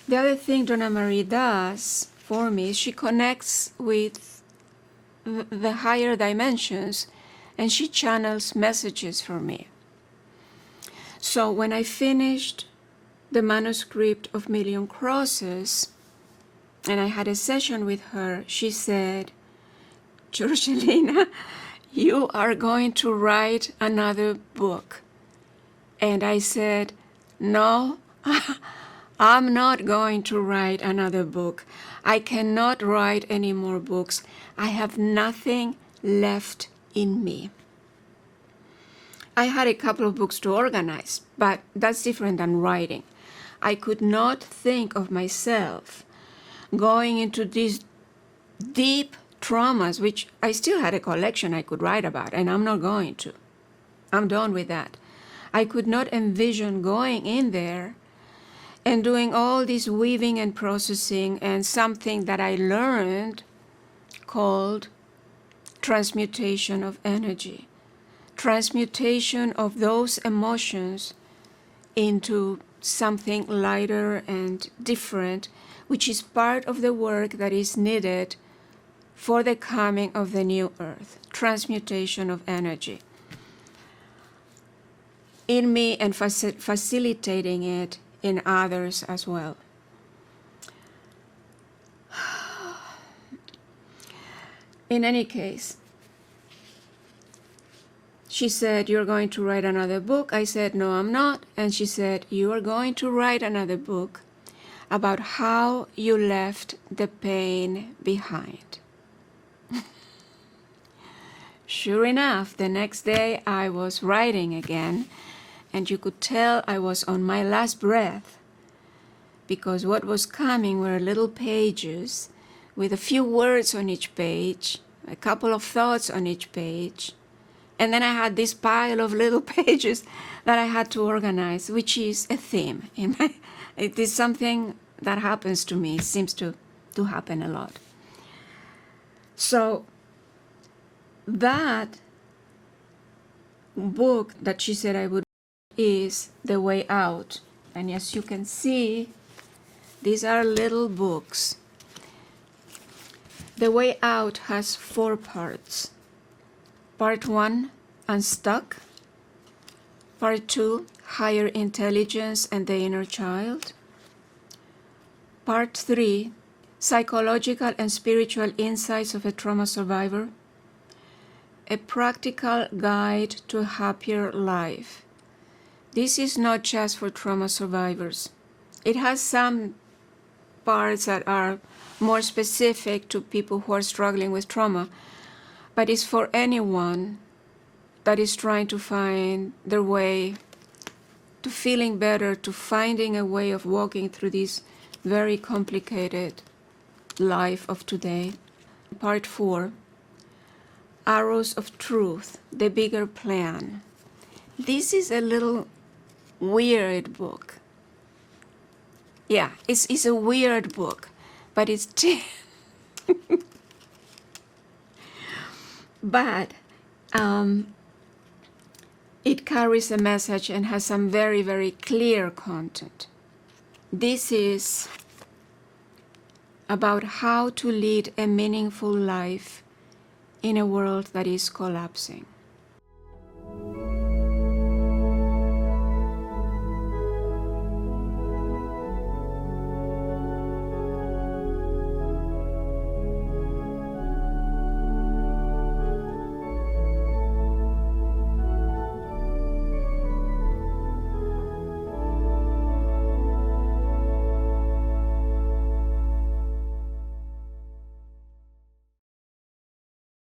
The other thing Donna Marie does for me is she connects with the higher dimensions and she channels messages for me. So when I finished the manuscript of Million Crosses and I had a session with her, she said, Jorgelina, you are going to write another book. And I said, no, I'm not going to write another book. I cannot write any more books. I have nothing left in me. I had a couple of books to organize, but that's different than writing. I could not think of myself going into these deep traumas, which I still had a collection I could write about, and I'm not going to. I'm done with that. I could not envision going in there and doing all this weaving and processing and something that I learned called transmutation of energy. Transmutation of those emotions into something lighter and different, which is part of the work that is needed for the coming of the new earth. Transmutation of energy in me and facilitating it in others as well. In any case, she said, you're going to write another book. I said, no, I'm not. And she said, you are going to write another book about how you left the pain behind. Sure enough, the next day I was writing again, and you could tell I was on my last breath, because what was coming were little pages with a few words on each page, a couple of thoughts on each page, and then I had this pile of little pages that I had to organize, which is a theme. It is something that happens to me. It seems to happen a lot. So that book that she said I would is The Way Out. And as you can see, these are little books. The Way Out has 4 parts. Part 1, Unstuck. Part 2, Higher Intelligence and the Inner Child. Part 3, Psychological and Spiritual Insights of a Trauma Survivor. A Practical Guide to a Happier Life. This is not just for trauma survivors. It has some parts that are more specific to people who are struggling with trauma, but it's for anyone that is trying to find their way to feeling better, to finding a way of walking through this very complicated life of today. Part 4, Arrows of Truth, The Bigger Plan. This is a little weird book. Yeah, it's a weird book, but it's but it carries a message and has some very, very clear content. This is about how to lead a meaningful life in a world that is collapsing.